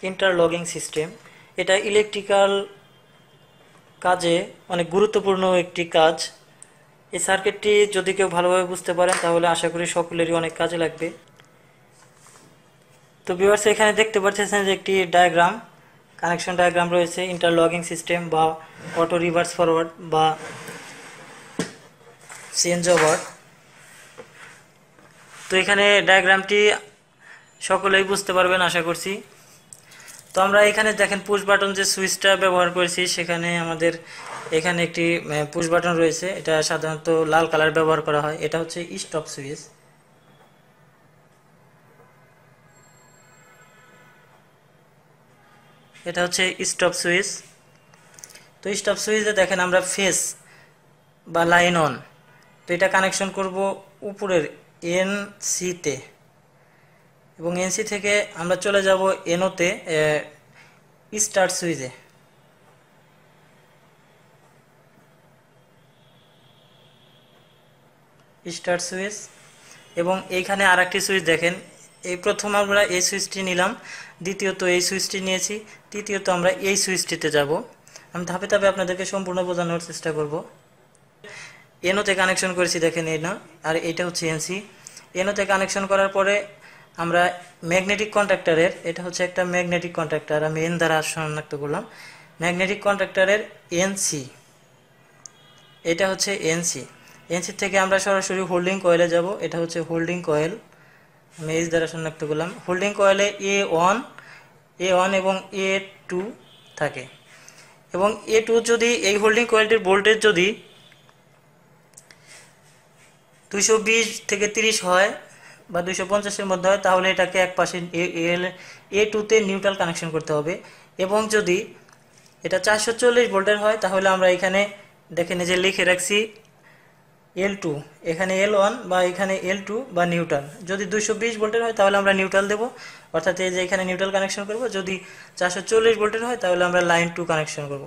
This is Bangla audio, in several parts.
Interlocking system. এটা ইলেকট্রিক্যাল কাজে অনেক গুরুত্বপূর্ণ একটি কাজ। এই সার্কিটটি যদি কেউ ভালোভাবে বুঝতে পারেন তাহলে আশা করি সকলেরই অনেক কাজে লাগবে। তো ভিউয়ার্স, এখানে দেখতে পাচ্ছেন যে একটি ডায়াগ্রাম, কানেকশন ডায়াগ্রাম রয়েছে ইন্টারলকিং সিস্টেম বা অটো রিভার্স ফরওয়ার্ড বা চেঞ্জ ওভার। তো এখানে ডায়াগ্রামটি সকলেই বুঝতে পারবেন আশা করছি। তো আমরা এখানে দেখেন পুশ বাটন যে সুইচটা ব্যবহার করেছি, সেখানে আমাদের এখানে একটি পুশ বাটন রয়েছে। এটা সাধারণত লাল কালার ব্যবহার করা হয়। এটা হচ্ছে স্টপ সুইচ। এটা হচ্ছে স্টপ সুইচ। তো স্টপ সুইচে দেখেন আমরা ফেস বা লাইন অন, তো এটা কানেকশন করব উপরের এনসিতে, এবং এনসি থেকে আমরা চলে যাব এনওতে, স্টার্ট সুইচে। স্টার্ট সুইচ, এবং এইখানে আর একটি সুইচ দেখেন, এই প্রথম আমরা এই সুইচটি নিলাম, দ্বিতীয়ত এই সুইচটি নিয়েছি, তৃতীয়ত আমরা এই সুইচটিতে যাব। আমি ধাপে ধাপে আপনাদেরকে সম্পূর্ণ বোঝানোর চেষ্টা করব। এনওতে কানেকশন করেছি দেখেন এনও, আর এটা হচ্ছে এনসি। এনওতে কানেকশন করার পরে আমরা ম্যাগনেটিক কন্ট্যাক্টরের, এটা হচ্ছে একটা ম্যাগনেটিক কন্ট্যাক্টর, আমি এন দ্বারা শনাক্ত করলাম। ম্যাগনেটিক কন্ট্যাক্টরের এনসি, এটা হচ্ছে এনসি। এনসি থেকে আমরা সরাসরি হোল্ডিং কয়েলে যাব। এটা হচ্ছে হোল্ডিং কয়েল, আমি এইচ দ্বারা শনাক্ত করলাম। হোল্ডিং কয়েলে এ ওয়ান এবং এ2 থাকে, এবং এ2 যদি এই হোল্ডিং কয়েলটির ভোল্টেজ যদি 220 থেকে 30 হয় বা 250-এর মধ্যে হয়, তাহলে এটাকে এক পাশে এ2তে নিউট্রাল কানেকশন করতে হবে। এবং যদি এটা 440 ভোল্টের হয়, তাহলে আমরা এখানে দেখেন যে লিখে রাখছি L2, এখানে L1 বা এখানে L2 বা নিউট্রাল। যদি 220 ভোল্টের হয় তাহলে আমরা নিউট্রাল দেব, অর্থাৎ এই যে এখানে নিউট্রাল কানেকশন করব। যদি 440 ভোল্টের হয় তাহলে আমরা লাইন 2 কানেকশন করব।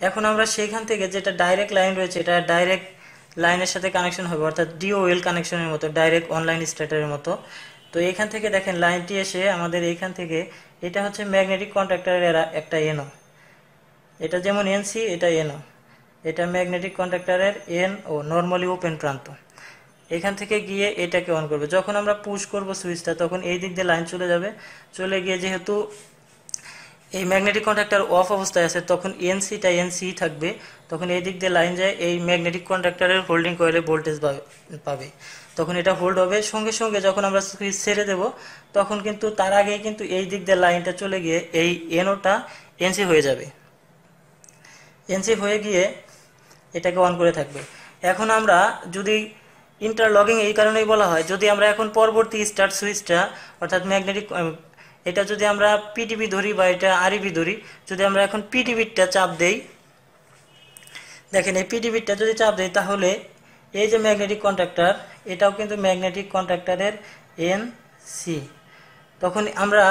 এখন আমরা সেইখান থেকে যেটা ডাইরেক্ট লাইন রয়েছে, এটা ডাইরেক্ট লাইনের সাথে কানেকশন হবে, অর্থাৎ ডিওএল কানেকশনের মতো, ডাইরেক্ট অনলাইন স্টার্টারের মতো। তো এখান থেকে দেখেন লাইনটি এসে আমাদের এইখান থেকে, এটা হচ্ছে ম্যাগনেটিক কন্ট্যাক্টরের একটা এনও, এটা যেমন এনসি, এটা এনও, এটা ম্যাগনেটিক কন্ট্যাক্টরের এন ও নরমালি ওপেন প্রান্ত। এখান থেকে গিয়ে এটাকে অন করবে। যখন আমরা পুশ করব সুইচটা, তখন এই দিক দিয়ে লাইন চলে যাবে। চলে গিয়ে যেহেতু এই ম্যাগনেটিক কন্ট্যাক্টর অফ অবস্থায় আছে, তখন এনসিটা এনসি থাকবে। তখন এই দিক দিয়ে লাইন যায়, এই ম্যাগনেটিক কন্ট্যাক্টরের হোল্ডিং কয়েলে ভোল্টেজ পাবে, তখন এটা হোল্ড হবে। সঙ্গে সঙ্গে যখন আমরা সুইচ ছেড়ে দেব, তখন কিন্তু তার আগেই কিন্তু এই দিক দিয়ে লাইনটা চলে গিয়ে এই এনওটা এনসি হয়ে যাবে। এনসি হয়ে গিয়ে এটাকে অন করে থাকবে। এখন আমরা যদি ইন্টারলকিং এই কারণেই বলা হয়, যদি আমরা এখন পরবর্তী স্টার্ট সুইচটা, অর্থাৎ ম্যাগনেটিক, এটা যদি আমরা পিটিবি ধরি বা এটা আরইবি ধরি, যদি আমরা এখন পিটিবিটা চাপ দেই, দেখেন এই পিটিবিটা যদি চাপ দেই, তাহলে এই যে ম্যাগনেটিক কন্ট্যাক্টর, এটাও কিন্তু ম্যাগনেটিক কন্ট্যাক্টরের এন সি। তখন আমরা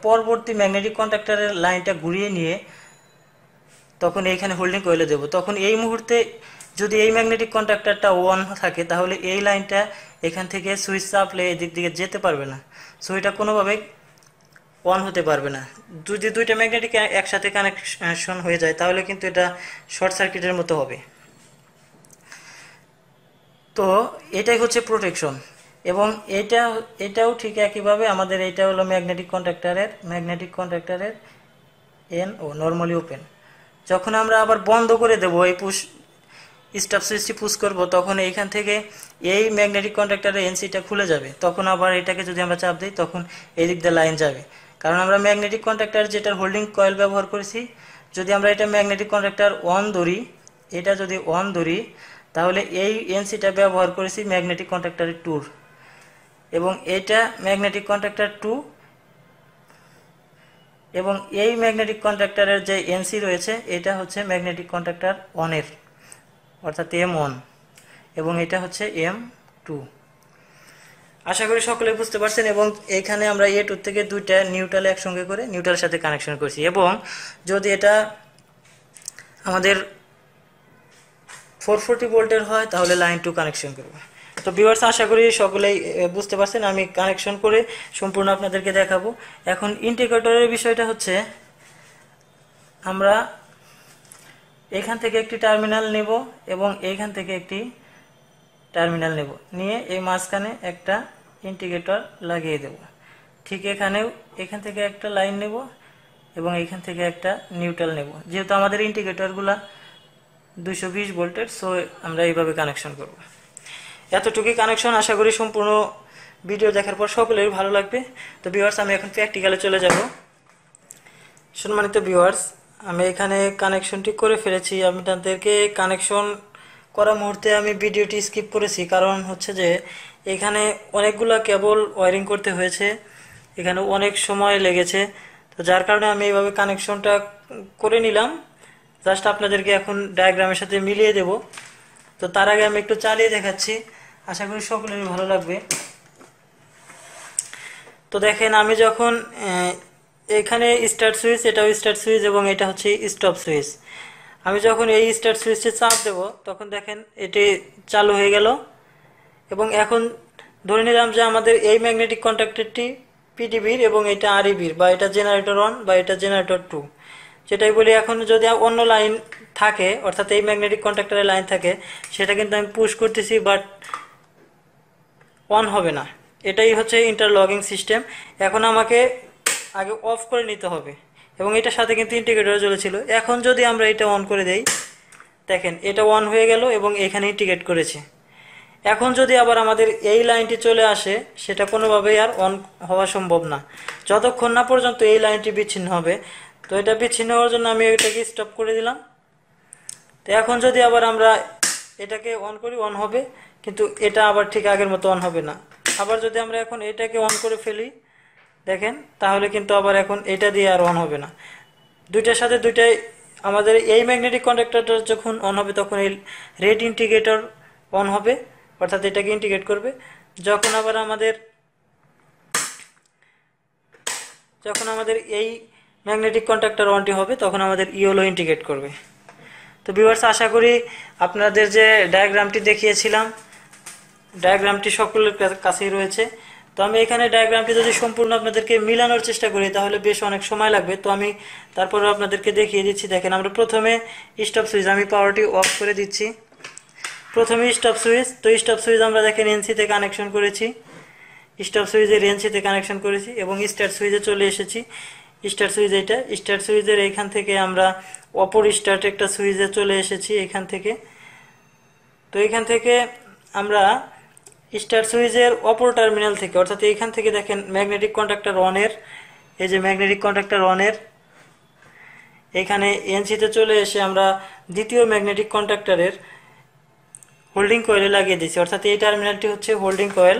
পরবর্তী ম্যাগনেটিক কন্ট্যাক্টরের লাইনটা ঘুরিয়ে নিয়ে তখন এইখানে হোল্ডিং কয়েলে দেব। তখন এই মুহূর্তে যদি এই ম্যাগনেটিক কন্ট্যাক্টরটা অন থাকে, তাহলে এই লাইনটা এখান থেকে সুইচ চাপলে এদিক দিকে যেতে পারবে না, সো এটা কোনোভাবে অন হতে পারবে না। যদি দুইটা ম্যাগনেটিক একসাথে কানেকশন হয়ে যায়, তাহলে কিন্তু এটা শর্ট সার্কিটের মতো হবে। তো এটাই হচ্ছে প্রোটেকশন। এবং এটাও ঠিক একইভাবে আমাদের এটা হলো ম্যাগনেটিক কন্ট্যাক্টরের এন ও নরমালি ওপেন। যখন আমরা আবার বন্ধ করে দেব, এই পুশ স্টপ সুইচটি পুশ করব, তখন এইখান থেকে এই ম্যাগনেটিক কন্ট্যাক্টরের এনসিটা খুলে যাবে। তখন আবার এটাকে যদি আমরা চাপ দিই, তখন এই দিক দিয়ে লাইন যাবে। কারণ আমরা ম্যাগনেটিক কন্ট্যাক্টর যেটার হোল্ডিং কয়েল ব্যবহার করেছি, যদি আমরা এটা ম্যাগনেটিক কন্ট্যাক্টর অন ধরি, এটা যদি অন ধরি, তাহলে এই এনসিটা ব্যবহার করেছি ম্যাগনেটিক কন্ট্যাক্টরের 2, এবং এটা ম্যাগনেটিক কন্ট্যাক্টর 2, এবং এই ম্যাগনেটিক কন্ট্যাক্টরের যে এনসি রয়েছে, এটা হচ্ছে ম্যাগনেটিক কন্ট্যাক্টর অনের, অর্থাৎ M1, এবং এটা হচ্ছে M2। আশা করি সকলে বুঝতে পারছেন। এবং এখানে আমরা A2 থেকে দুইটা নিউট্রাল একসঙ্গে করে নিউট্রালের সাথে কানেকশন করছি। এবং যদি এটা আমাদের 440 ভোল্টের হয়, তাহলে লাইন 2 কানেকশন করব। তো ভিউয়ার্স, আশা করি সকলেই বুঝতে পারছেন। আমি কানেকশন করে সম্পূর্ণ আপনাদেরকে দেখাবো। এখন ইন্ডিকেটরের বিষয়টা হচ্ছে, আমরা এখান থেকে একটি টার্মিনাল নেব এবং এইখান থেকে একটি টার্মিনাল নেব, নিয়ে এই মাঝখানে একটা ইন্ডিকেটর লাগিয়ে দেব। ঠিক এখানেও এখান থেকে একটা লাইন নেব এবং এখান থেকে একটা নিউট্রাল নেব। যেহেতু আমাদের ইন্ডিকেটরগুলা 220 ভোল্টের, সো আমরা এইভাবে কানেকশন করব। এতটুকুই কানেকশন। আশা করি সম্পূর্ণ ভিডিও দেখার পর সকলের ভালো লাগবে। তো ভিউয়ার্স, আমি এখন প্র্যাকটিক্যালে চলে যাব। সম্মানিত ভিউয়ার্স, আমি এখানে কানেকশনটি করে ফেলেছি। আমি তাদেরকে কানেকশন করা মুহূর্তে আমি ভিডিওটি স্কিপ করেছি, কারণ হচ্ছে যে এখানে অনেকগুলা কেবল ওয়্যারিং করতে হয়েছে, এখানে অনেক সময় লেগেছে। তো যার কারণে আমি এইভাবে কানেকশনটা করে নিলাম। জাস্ট আপনাদেরকে এখন ডায়াগ্রামের সাথে মিলিয়ে দেব। তো তার আগে আমি একটু চালিয়ে দেখাচ্ছি, আশা করি সকলেরই ভালো লাগবে। তো দেখেন, আমি যখন এখানে স্টার্ট সুইচ, এটাও স্টার্ট সুইচ এবং এটা হচ্ছে স্টপ সুইচ। আমি যখন এই স্টার্ট সুইচে চাপ দেব, তখন দেখেন এটি চালু হয়ে গেল। এবং এখন ধরে নিলাম যে আমাদের এই ম্যাগনেটিক কন্ট্যাক্টরটি পিডিবির এবং এটা আরইবির, বা এটা জেনারেটর 1 বা এটা জেনারেটর 2, যেটাই বলি। এখন যদি অন্য লাইন থাকে, অর্থাৎ এই ম্যাগনেটিক কন্ট্যাক্টরের লাইন থাকে, সেটা কিন্তু আমি পুশ করতেছি, বাট অন হবে না। এটাই হচ্ছে ইন্টারলকিং সিস্টেম। এখন আমাকে আগে অফ করে নিতে হবে, এবং এটার সাথে কিন্তু ইন্ডিকেটর জ্বলেছিল। এখন যদি আমরা এটা অন করে দেই, দেখেন এটা অন হয়ে গেল এবং এখানে ইন্ডিকেট করেছে। এখন যদি আবার আমাদের এই লাইনটি চলে আসে, সেটা কোনোভাবেই আর অন হওয়া সম্ভব না, যতক্ষণ না পর্যন্ত এই লাইনটি বিচ্ছিন্ন হবে। তো এটা বিচ্ছিন্ন হওয়ার জন্য আমি এটাকে স্টপ করে দিলাম। তো এখন যদি আবার আমরা এটাকে অন করি, অন হবে, কিন্তু এটা আবার ঠিক আগের মতো অন হবে না। আবার যদি আমরা এখন এটাকে অন করে ফেলি, দেখেন, তাহলে কিন্তু আবার এখন এটা দিয়ে আর অন হবে না। দুইটার সাথে দুইটাই, আমাদের এই ম্যাগনেটিক কন্ডাক্টরটা যখন অন হবে, তখন এই রেড ইন্ডিকেটর অন হবে, অর্থাৎ এটাকে ইন্ডিকেট করবে। যখন আমাদের এই ম্যাগনেটিক কন্ডাক্টর অনটি হবে, তখন আমাদের ইয়েলো ইন্ডিকেট করবে। তো ভিউয়ার্স, আশা করি আপনাদের যে ডায়াগ্রামটি দেখিয়েছিলাম, ডায়াগ্রামটি সকলের কাছেই রয়েছে। তো আমি এখানে ডায়াগ্রামটি যদি সম্পূর্ণ আপনাদেরকে মিলানোর চেষ্টা করি, তাহলে বেশ অনেক সময় লাগবে। তো আমি তারপরে আপনাদেরকে দেখিয়ে দিচ্ছি। দেখেন, আমরা প্রথমে স্টপ সুইচ, আমি পাওয়ারটি অফ করে দিচ্ছি। প্রথমে স্টপ সুইচ। তো স্টপ সুইচ আমরা দেখেন এনসিতে কানেকশন করেছি, স্টপ সুইচের এনসিতে কানেকশন করেছি, এবং স্টার্ট সুইচে চলে এসেছি। স্টার্ট সুইচ এটা, স্টার্ট সুইচের এইখান থেকে আমরা অপর স্টার্ট একটা সুইচে চলে এসেছি এখান থেকে। তো এখান থেকে আমরা স্টার্ট সুইচের অপর টার্মিনাল থেকে, অর্থাৎ এইখান থেকে দেখেন ম্যাগনেটিক কন্ডাক্টর অনের, এই যে ম্যাগনেটিক কন্ডাক্টর অনের এখানে এনসিতে চলে এসে আমরা দ্বিতীয় ম্যাগনেটিক কন্ডাক্টরের হোল্ডিং কয়েলে লাগিয়ে দিচ্ছি। অর্থাৎ এই টার্মিনালটি হচ্ছে হোল্ডিং কয়েল।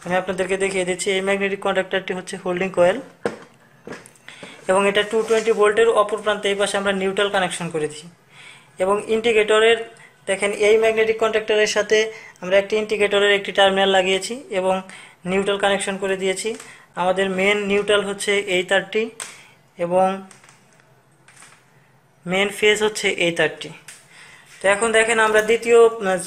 আমি আপনাদেরকে দেখিয়ে দিচ্ছি, এই ম্যাগনেটিক কন্ডাক্টরটি হচ্ছে হোল্ডিং কয়েল, এবং এটা 220 ভোল্টের অপর প্রান্তে এই পাশে আমরা নিউট্রাল কানেকশন করেছি। এবং ইন্ডিকেটরের দেখেন, এই ম্যাগনেটিক কন্ডাক্টরের সাথে আমরা একটি ইন্ডিকেটরের একটি টার্মিনাল লাগিয়েছি এবং নিউট্রাল কানেকশন করে দিয়েছি। আমাদের মেন নিউট্রাল হচ্ছে এই তারটি, এবং মেন ফেজ হচ্ছে এই তারটি। তো এখন দেখেন, আমরা দ্বিতীয়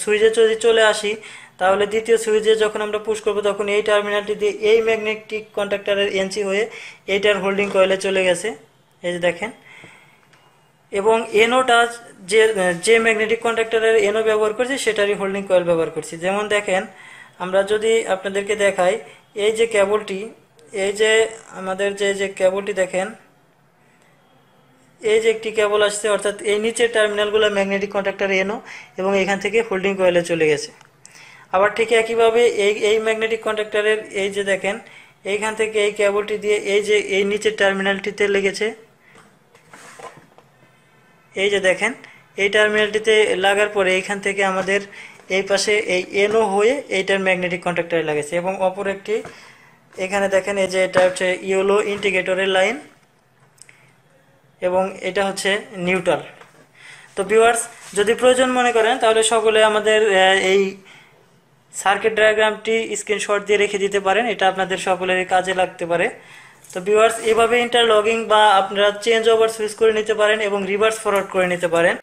সুইচে যদি চলে আসি, তাহলে দ্বিতীয় সুইচে যখন আমরা পুশ করব, তখন এই টার্মিনালটি দিয়ে এই ম্যাগনেটিক কন্ডাক্টরের এনসি হয়ে এইটার হোল্ডিং কয়েলে চলে গেছে, এই যে দেখেন। এবং এনোটা যে ম্যাগনেটিক কন্ডাক্টরের এনো ব্যবহার করছি, সেটারই হোল্ডিং কয়েল ব্যবহার করছি। যেমন দেখেন, আমরা যদি আপনাদেরকে দেখাই, এই যে কেবলটি, এই যে আমাদের যে কেবলটি দেখেন, এই যে একটি কেবল আসছে, অর্থাৎ এই নিচের টার্মিনালগুলো ম্যাগনেটিক কন্ডাক্টরে এনো, এবং এখান থেকে হোল্ডিং কয়েলে চলে গেছে। আবার ঠিক একইভাবে এই ম্যাগনেটিক কন্ডাক্টরের এই যে দেখেন, এইখান থেকে এই কেবলটি দিয়ে এই নিচের টার্মিনালটিতে লেগেছে, এই যে দেখেন, এই টার্মিনালটিতে লাগার পরে এইখান থেকে আমাদের এই পাশে এই এনো হয়ে এইটার ম্যাগনেটিক কন্ডাক্টরে লাগেছে। এবং অপর একটি এখানে দেখেন, এই যে এটা হচ্ছে ইয়েলো ইন্ডিকেটরের লাইন, এবং এটা হচ্ছে নিউট্রাল। তো ভিউয়ার্স, যদি প্রয়োজন মনে করেন, তাহলে সকলে আমাদের এই সার্কিট ডায়াগ্রামটি স্ক্রিনশট দিয়ে রেখে দিতে পারেন, এটা আপনাদের সকলেরই কাজে লাগতে পারে। তো ভিউয়ার্স, এভাবে ইন্টারলকিং বা আপনারা চেঞ্জ ওভার সুইচ করে নিতে পারেন এবং রিভার্স ফরওয়ার্ড করে নিতে পারেন।